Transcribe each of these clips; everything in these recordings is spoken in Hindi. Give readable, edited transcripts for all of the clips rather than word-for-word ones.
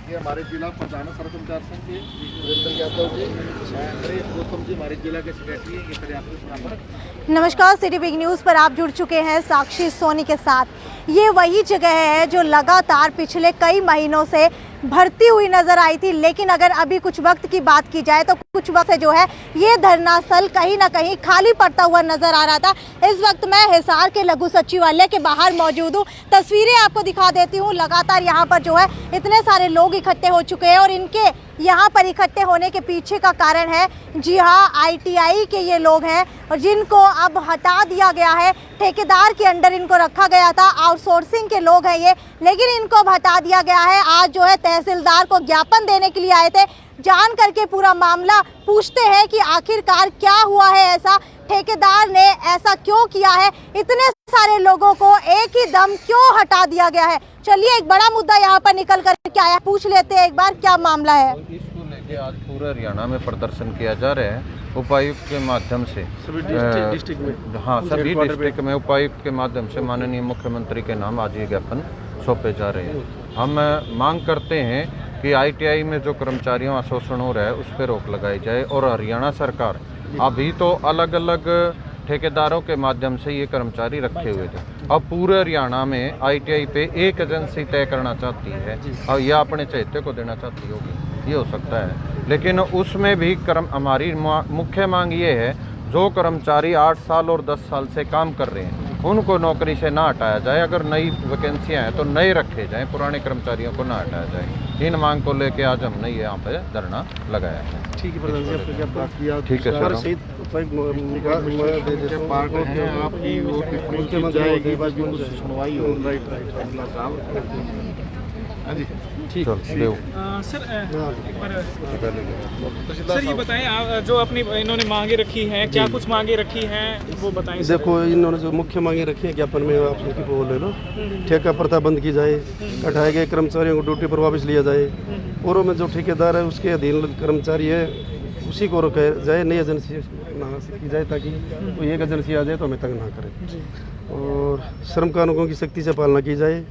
ये हमारे जिला प्रधान सरपंचार संघ के वीरेंद्र यादव जी, नरेश गौतम जी हमारे जिला के सेक्रेटरी हैं। ये तरह आपके नमस्कार, सिटी बिग न्यूज़ पर आप जुड़ चुके हैं साक्षी सोनी के साथ। ये वही जगह है जो लगातार पिछले कई महीनों से भरती हुई नजर आई थी, लेकिन अगर अभी कुछ वक्त की बात की जाए तो कुछ वक्त से जो है ये धरना स्थल कहीं ना कहीं खाली पड़ता हुआ नजर आ रहा था। इस वक्त मैं हिसार के लघु सचिवालय के बाहर मौजूद हूँ। तस्वीरें आपको दिखा देती हूँ। लगातार यहाँ पर जो है इतने सारे लोग इकट्ठे हो चुके हैं और इनके यहाँ पर इकट्ठे होने के पीछे का कारण है, जी हाँ, ITI के ये लोग हैं और जिनको अब हटा दिया गया है। ठेकेदार के अंडर इनको रखा गया था, आउटसोर्सिंग के लोग हैं ये, लेकिन इनको अब हटा दिया गया है। आज जो है तहसीलदार को ज्ञापन देने के लिए आए थे। जान करके पूरा मामला पूछते हैं कि आखिरकार क्या हुआ है, ऐसा ठेकेदार ने ऐसा क्यों किया है, इतने सारे लोगों को एक ही दम क्यों हटा दिया गया है। चलिए, एक बड़ा मुद्दा यहाँ पर निकल कर के आया, पूछ लेते हैं एक बार क्या मामला है। इसको लेके आज पूरे हरियाणा में प्रदर्शन किया जा रहा है उपायुक्त के माध्यम से। सभी डिस्ट्रिक्ट में, हाँ, सभी डिस्ट्रिक्ट में उपायुक्त के माध्यम से माननीय मुख्यमंत्री के नाम आज ये ज्ञापन सौंपे जा रहे हैं। हम मांग करते हैं कि ITI में जो कर्मचारियों का शोषण हो रहा है उस पर रोक लगाई जाए और हरियाणा सरकार अभी तो अलग अलग ठेकेदारों के माध्यम से ये कर्मचारी रखे हुए थे, अब पूरे हरियाणा में ITI पे एक एजेंसी तय करना चाहती है और यह अपने चहेते को देना चाहती होगी, ये हो सकता है। लेकिन उसमें भी हमारी मुख्य मांग ये है, जो कर्मचारी 8 साल और 10 साल से काम कर रहे हैं उनको नौकरी से ना हटाया जाए। अगर नई वैकेंसियाँ हैं तो नए रखे जाएं, पुराने कर्मचारियों को ना हटाया जाए। इन मांग को लेके आज हमने ये यहाँ पे धरना लगाया है। ठीक है प्रधान जी, आपका क्या बाकी ठीक है सर। आपकी वो टिप्पणी जाएगी, बस जो सुनवाई हो। हाँ जी, ठीक है। सर एक बार सर ये बताएं, आप जो अपनी इन्होंने मांगे रखी हैं, क्या कुछ मांगे रखी हैं वो बताएं। देखो, इन्होंने जो मुख्य मांगे रखी है ज्ञापन में, आप उनकी वो ले लो। ठेका प्रथा बंद की जाए, हटाए गए कर्मचारियों को ड्यूटी पर वापस लिया जाए, और में जो ठेकेदार है उसके अधीन कर्मचारी है उसी को रोका जाए, नई एजेंसी ना की जाए ताकि कोई एक एजेंसी आ जाए तो हमें तंग ना करे, और श्रम कानूनों की सख्ती से पालना की जाए।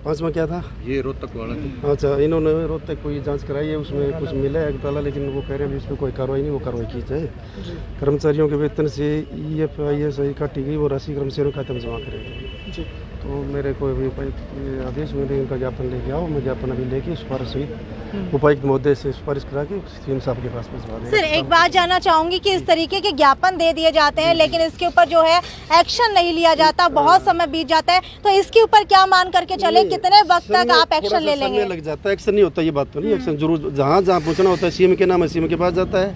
5वां क्या था ये रोहतक वाला? अच्छा, इन्होंने रोहतक कोई जांच कराई है, उसमें कुछ मिला है ताला, लेकिन वो कह रहे हैं इसमें कोई कार्रवाई नहीं, वो कार्रवाई की जाए। कर्मचारियों के वेतन से EFIS काटी गई, वो राशि कर्मचारियों खाते में जमा करेंगे। तो मेरे को अभी उपायुक्त आदेश में इनका ज्ञापन लेके आओ, मैं ज्ञापन अभी लेके सिफारिश सहित उपायुक्त महोदय से सिफारिश करा के CM साहब के पास भिजवा दें। सर, एक बात जानना चाहूंगी कि इस तरीके के ज्ञापन दे दिए जाते हैं लेकिन इसके ऊपर जो है एक्शन नहीं लिया जाता, बहुत समय बीत जाता है, तो इसके ऊपर क्या मान करके चले, कितने वक्त तक आप एक्शन ले लेंगे? लग जाता है, एक्शन नहीं होता, ये बात तो नहीं। एक्शन जरूर जहाँ जहाँ पूछना होता है, CM के नाम है CM के पास जाता है,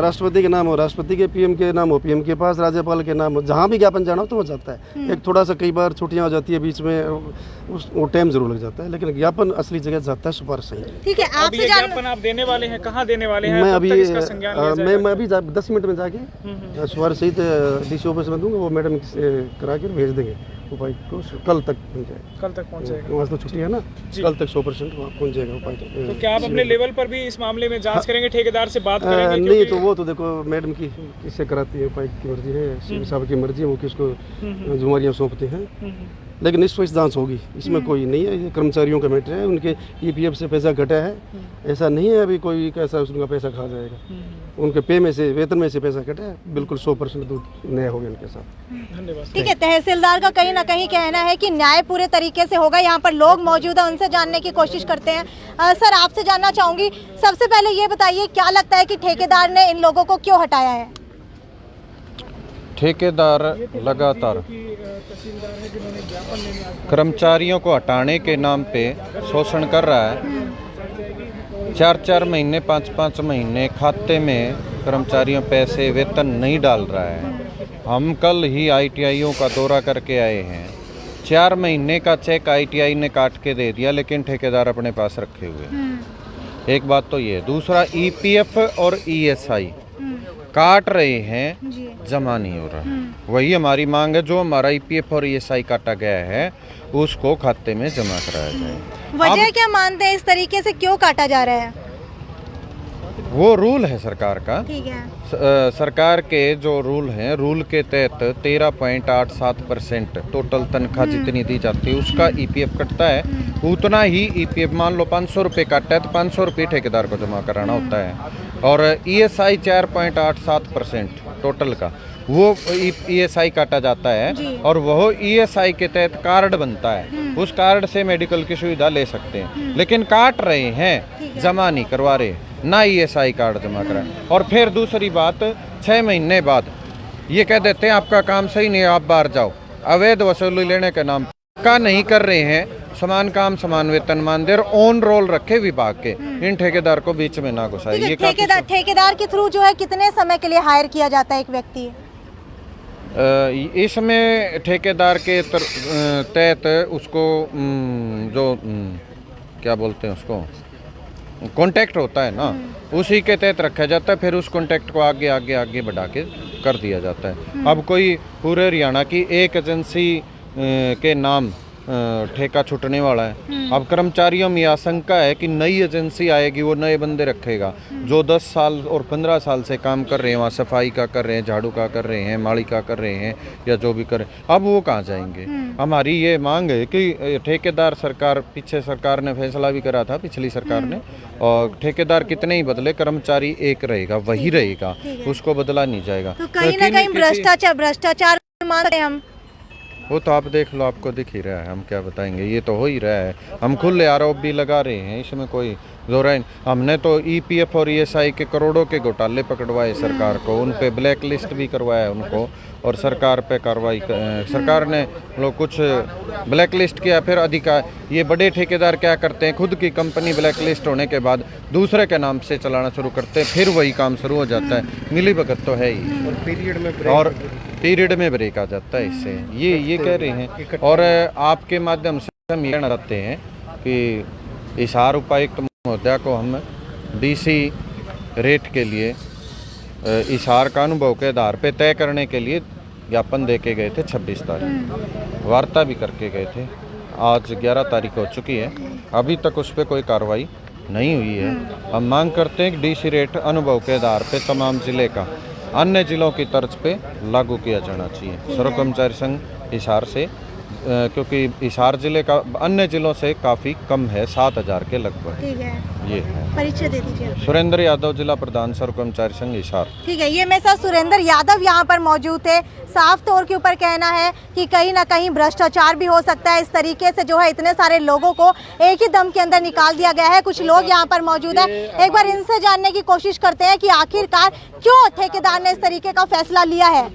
राष्ट्रपति के नाम हो राष्ट्रपति के, PM के नाम हो PM के पास, राज्यपाल के नाम हो, जहाँ भी ज्ञापन जाना हो तो वो जाता है। एक थोड़ा सा कई बार छुट्टियाँ हो जाती है बीच में, वो टाइम जरूर लग जाता है, लेकिन ज्ञापन असली जगह जाता है, सिफारिश सही। ठीक है, आपसे ज्ञापन आप देने वाले हैं, कहाँ देने वाले हैं? मैं अभी मैं अभी 10 मिनट में जाके सिफारिश सहित DC ऑफिस में दूंगा, वो मैडम करा के भेज देंगे उपायुक्त को, कल तक पहुँच जाएगा। कल तक पहुँच जाएगा, वहाँ तो छुट्टी है ना, कल तक 100% पहुँच जाएगा उपायुक्त। तो क्या आप अपने लेवल पर भी इस मामले में जांच करेंगे, ठेकेदार से बात करेंगे? नहीं, तो वो तो देखो मैडम की किससे कराती है, उपायुक्त की मर्जी है, CM साहब की मर्जी है, वो किसको जिम्मेवारियाँ सौंपते हैं, लेकिन निष्पक्ष जांच होगी, इसमें कोई नहीं है। ये कर्मचारियों का मैटर है, उनके EPF से पैसा घटा है, ऐसा नहीं है अभी कोई कैसा उनका पैसा खा जाएगा, उनके पे में से, वेतन में से पैसा घटा है, बिल्कुल 100% दूध नया हो गया उनके साथ। धन्यवाद। ठीक है, तहसीलदार का कहीं ना कहीं कहना है कि न्याय पूरे तरीके से होगा। यहाँ पर लोग मौजूद हैं, उनसे जानने की कोशिश करते हैं। सर, आपसे जानना चाहूंगी, सबसे पहले ये बताइए, क्या लगता है कि ठेकेदार ने इन लोगों को क्यों हटाया है? ठेकेदार लगातार कर्मचारियों को हटाने के नाम पे शोषण कर रहा है। 4-4 महीने 5-5 महीने खाते में कर्मचारियों पैसे वेतन नहीं डाल रहा है। हम कल ही ITIयों का दौरा करके आए हैं, 4 महीने का चेक ITI ने काट के दे दिया, लेकिन ठेकेदार अपने पास रखे हुए। एक बात तो ये, दूसरा EPF और ESI काट रहे हैं, जमा नहीं हो रहा। वही हमारी मांग है, जो हमारा EPF और ESI काटा गया है उसको खाते में जमा कराया जाए। वजह क्या मानते हैं, इस तरीके से क्यों काटा जा रहा है? वो रूल है सरकार का। ठीक है। सरकार के जो रूल हैं, रूल के तहत 13.87% टोटल तनख्वाह जितनी दी जाती है उसका ईपीएफ कटता है। उतना ही ईपीएफ, मान लो 500 रुपये काटता है तो 500 रुपये ठेकेदार को जमा कराना होता है। और ईएसआई 4.87% टोटल का, वो ईएसआई काटा जाता है और वह ईएसआई के तहत कार्ड बनता है। उस कार्ड से मेडिकल की सुविधा ले सकते हैं, लेकिन काट रहे हैं, जमा नहीं करवा रहे, ना ईएसआई कार्ड जमा कराए। और फिर दूसरी बात, 6 महीने बाद ये कह देते हैं आपका काम सही नहीं है, आप बाहर जाओ। अवैध वसूली लेने के नाम का नहीं कर रहे हैं, समान काम समान वेतन मान दे, ऑन रोल रखे विभाग के, इन ठेकेदार को बीच में ना घुसाइए। ठेकेदार के थ्रू जो है कितने समय के लिए हायर किया जाता है एक व्यक्ति? इसमें ठेकेदार के तहत उसको जो क्या बोलते हैं उसको, कॉन्टैक्ट होता है ना, उसी के तहत रखा जाता है। फिर उस कॉन्टैक्ट को आगे आगे आगे बढ़ा के कर दिया जाता है। अब कोई पूरे हरियाणा की एक एजेंसी के नाम ठेका छूटने वाला है। अब कर्मचारियों में आशंका है कि नई एजेंसी आएगी, वो नए बंदे रखेगा जो 10 साल और 15 साल से काम कर रहे हैं, वहाँ सफाई का कर रहे हैं, झाड़ू का कर रहे हैं, माली का कर रहे हैं, या जो भी कर रहे हैं। अब वो कहाँ जाएंगे? हमारी ये मांग है कि ठेकेदार, सरकार, पीछे सरकार ने फैसला भी करा था, पिछली सरकार ने, और ठेकेदार कितने ही बदले, कर्मचारी एक रहेगा, वही रहेगा, उसको बदला नहीं जाएगा। तो कहीं ना कहीं भ्रष्टाचार मान रहे हैं हम। वो तो आप देख लो, आपको दिख ही रहा है, हम क्या बताएंगे, ये तो हो ही रहा है। हम खुले आरोप भी लगा रहे हैं, इसमें कोई जोरा नहीं। हमने तो ईपीएफ और ईएसआई के करोड़ों के घोटाले पकड़वाए सरकार को, उन पे ब्लैक लिस्ट भी करवाया उनको, और सरकार पे कार्रवाई सरकार ने लोग कुछ ब्लैक लिस्ट किया। फिर अधिकार, ये बड़े ठेकेदार क्या करते हैं, खुद की कंपनी ब्लैक लिस्ट होने के बाद दूसरे के नाम से चलाना शुरू करते हैं, फिर वही काम शुरू हो जाता है। मिली भगत तो है ही, और पीरियड में ब्रेक आ जाता है इससे, ये कह रहे हैं। और आपके माध्यम से हम ये कहना चाहते हैं कि हिसार उपायुक्त महोदया को हम डीसी रेट के लिए हिसार का अनुभव के आधार पे तय करने के लिए ज्ञापन दे के गए थे 26 तारीख, वार्ता भी करके गए थे। आज 11 तारीख हो चुकी है, अभी तक उस पर कोई कार्रवाई नहीं हुई है। हम मांग करते हैं कि डीसी रेट अनुभव के आधार पे तमाम ज़िले का अन्य ज़िलों की तर्ज पे लागू किया जाना चाहिए। सर्व कर्मचारी संघ हिसार से, क्योंकि हिसार जिले का अन्य जिलों से काफ़ी कम है, 7000 के लगभग। ठीक है, ये है। परिचय दे दीजिए। सुरेंद्र यादव, जिला प्रधान सर्व कर्मचारी संघ हिसार। ठीक है, ये मेरे साथ सुरेंद्र यादव यहाँ पर मौजूद थे। साफ तौर के ऊपर कहना है कि कहीं ना कहीं भ्रष्टाचार भी हो सकता है। इस तरीके से जो है इतने सारे लोगों को एक ही दम के अंदर निकाल दिया गया है। कुछ लोग यहाँ पर मौजूद है, एक बार इनसे जानने की कोशिश करते हैं कि आखिरकार क्यों ठेकेदार ने इस तरीके का फैसला लिया है।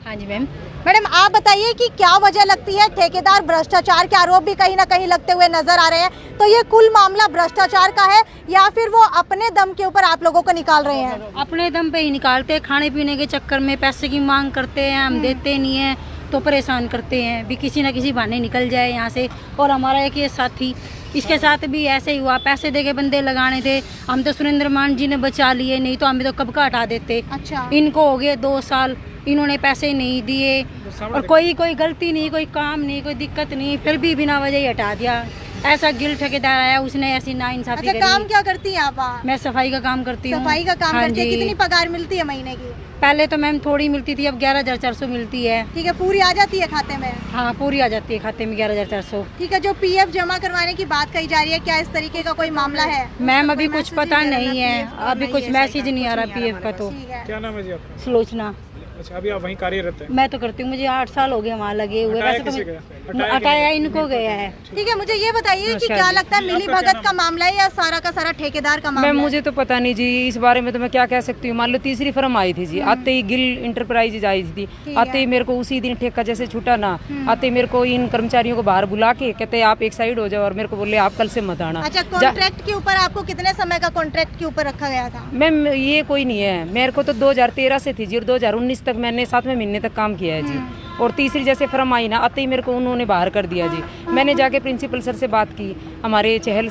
हाँ जी मैम। मैडम, आप बताइए कि क्या वजह लगती है, ठेकेदार भ्रष्टाचार के आरोप भी कहीं ना कहीं लगते हुए नजर आ रहे हैं, तो ये कुल मामला भ्रष्टाचार का है या फिर वो अपने दम के ऊपर आप लोगों को निकाल रहे हैं? अपने दम पे ही निकालते हैं, खाने पीने के चक्कर में पैसे की मांग करते हैं, हम देते नहीं हैं तो परेशान करते हैं, भी किसी ना किसी बहाने निकल जाए यहाँ से। और हमारा एक ये साथी, इसके साथ भी ऐसे ही हुआ, पैसे दे के बंदे लगाने थे, हम तो सुरेंद्र मान जी ने बचा लिए, नहीं तो हमें तो कब का हटा देते। अच्छा। इनको हो गए 2 साल, इन्होंने पैसे नहीं दिए और कोई गलती नहीं, कोई काम नहीं, कोई दिक्कत नहीं, फिर भी बिना वजह ही हटा दिया। ऐसा गिल ठेकेदार आया, उसने ऐसी नाइंसाफी करी। काम क्या करती हैं आप? मैं सफाई का काम करती हूँ। सफाई का काम हाँ करती है। जी। कितनी पगार मिलती है महीने की? पहले तो मैम थोड़ी मिलती थी, अब 11,400 मिलती है। ठीक है, पूरी आ जाती है खाते में? हाँ, पूरी आ जाती है खाते में 11,400। ठीक है, जो पीएफ जमा करवाने की बात कही जा रही है, क्या इस तरीके का कोई मामला है? मैम अभी कुछ पता नहीं है, अभी कुछ मैसेज नहीं आ रहा पीएफ का। तो क्या नाम है जी आपका? सुलोचना। अच्छा, अभी आप वहीं कार्यरत हैं? मैं तो करती हूँ, मुझे 8 साल हो गए वहाँ लगे हुए। वैसे तो हटाया इनको गया है। ठीक है, मुझे ये बताइए कि क्या लगता है, मिली भगत का मामला है या सारा का सारा ठेकेदार का मामला है? मुझे तो पता नहीं जी, इस बारे में तो मैं क्या कह सकती हूँ। मान लो तीसरी फर्म आई थी जी, आते ही गिल इंटरप्राइजेज आई थी, आते ही मेरे को उसी दिन ठेका जैसे छूटा ना, आते ही मेरे को इन कर्मचारियों को बाहर बुला के कहते आप एक साइड हो जाओ, और मेरे को बोले आप कल से मत आना। अच्छा, कॉन्ट्रैक्ट के ऊपर आपको कितने समय का कॉन्ट्रैक्ट के ऊपर रखा गया था? मैम ये कोई नहीं है, मेरे को तो 2013 से थी जी, और 2019 तक मैंने 7वें महीने तक काम किया है जी। और तीसरी जैसे फर्म आई ना, आते ही मेरे को उन्होंने बाहर कर दिया जी। मैंने जाके प्रिंसिपल सर से बात की, हमारे चहल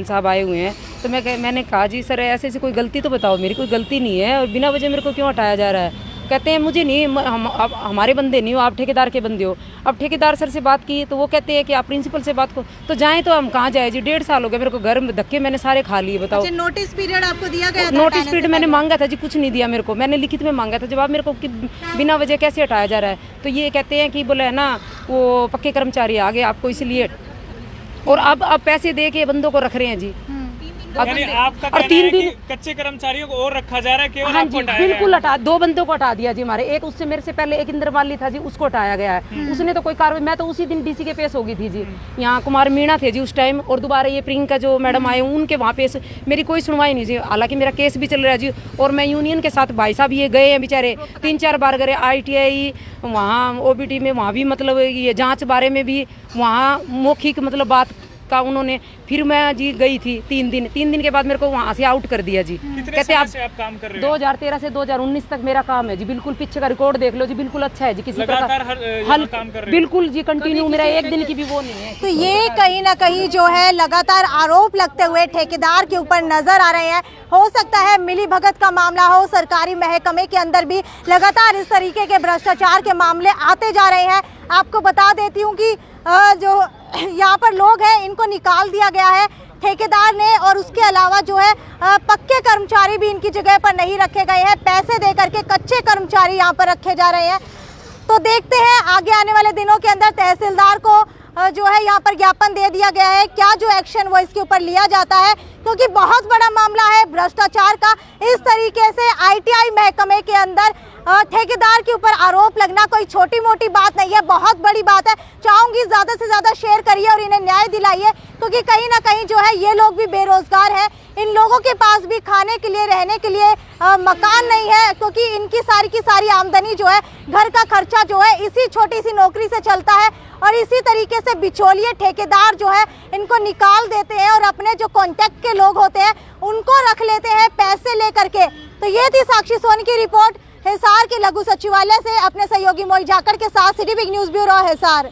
साहब आए हुए हैं, तो मैंने कहा जी सर ऐसे कोई गलती तो बताओ, मेरी कोई गलती नहीं है और बिना वजह मेरे को क्यों हटाया जा रहा है। कहते हैं मुझे नहीं, आप हमारे बंदे नहीं हो, आप ठेकेदार के बंदे हो। अब ठेकेदार सर से बात की तो वो कहते हैं कि आप प्रिंसिपल से बात करो। तो जाएं तो हम कहाँ जाए जी, 1.5 साल हो गए मेरे को, घर में धक्के मैंने सारे खा लिए। बताओ, नोटिस पीरियड आपको दिया गया था? नोटिस पीरियड मैंने मांगा था जी, कुछ नहीं दिया मेरे को। मैंने लिखित में मांगा था जवाब, मेरे को कि बिना वजह कैसे हटाया जा रहा है। तो ये कहते हैं कि बोले है ना वो पक्के कर्मचारी आ गए आपको इसलिए, और अब पैसे दे के बंदों को रख रहे हैं जी। यानी आपका कहना है कि कच्चे कर्मचारियों को और रखा जा रहा है, केवल हाँ आपको जी, हटाया बिल्कुल हटा, 2 बंदों को हटा दिया जी हमारे। एक उससे मेरे से पहले एक इंद्रवाली था जी, उसको हटाया गया है। उसने तो कोई कार्रवाई, मैं तो उसी दिन डीसी के पेश हो गई थी जी। यहाँ कुमार मीणा थे जी उस टाइम, और दोबारा ये प्रियंका जो मैडम आए उनके वहाँ पेश, मेरी कोई सुनवाई नहीं जी। हालांकि मेरा केस भी चल रहा है जी, और मैं यूनियन के साथ, भाई साहब ये गए हैं बेचारे 3-4 बार गए, ITI वहाँ OBT में, वहाँ भी मतलब ये जाँच बारे में भी वहाँ मौखिक मतलब बात का उन्होंने, फिर मैं जी गई थी 3 दिन के बाद मेरे को वहाँ से आउट कर दिया जी। कहते आप काम कर रहे हो? 2013 से 2019 तक मेरा काम है जी, बिल्कुल पीछे का रिकॉर्ड देख लो जी, बिल्कुल अच्छा है जी, किसी लगातार हल काम कर रहे हो? बिल्कुल जी, कंटिन्यू, मेरा एक दिन की भी वो नहीं है। तो ये कहीं ना कहीं जो है लगातार आरोप लगते हुए ठेकेदार के ऊपर नजर आ रहे हैं। हो सकता है मिली भगत का मामला हो, सरकारी महकमे के अंदर भी लगातार इस तरीके के भ्रष्टाचार के मामले आते जा रहे हैं। आपको बता देती हूँ कि जो यहाँ पर लोग हैं इनको निकाल दिया गया है ठेकेदार ने, और उसके अलावा जो है पक्के कर्मचारी भी इनकी जगह पर नहीं रखे गए हैं, पैसे दे करके कच्चे कर्मचारी यहाँ पर रखे जा रहे हैं। तो देखते हैं आगे आने वाले दिनों के अंदर तहसीलदार को जो है यहाँ पर ज्ञापन दे दिया गया है, क्या जो एक्शन वो इसके ऊपर लिया जाता है, क्योंकि बहुत बड़ा मामला है भ्रष्टाचार का। इस तरीके से ITI महकमे के अंदर ठेकेदार के ऊपर आरोप लगना कोई छोटी मोटी बात नहीं है, बहुत बड़ी बात है। चाहूंगी ज़्यादा से ज़्यादा शेयर करिए और इन्हें न्याय दिलाइए, क्योंकि कहीं ना कहीं जो है ये लोग भी बेरोजगार हैं। इन लोगों के पास भी खाने के लिए, रहने के लिए मकान नहीं है, क्योंकि इनकी सारी की सारी आमदनी जो है, घर का खर्चा जो है इसी छोटी सी नौकरी से चलता है। और इसी तरीके से बिचौलिए ठेकेदार जो है इनको निकाल देते हैं और अपने जो कॉन्टैक्ट के लोग होते हैं उनको रख लेते हैं पैसे लेकर के। तो ये थी साक्षी सोनी की रिपोर्ट हिसार के लघु सचिवालय से, अपने सहयोगी मोहित जाखड़ के साथ, city big news bureau Hisar.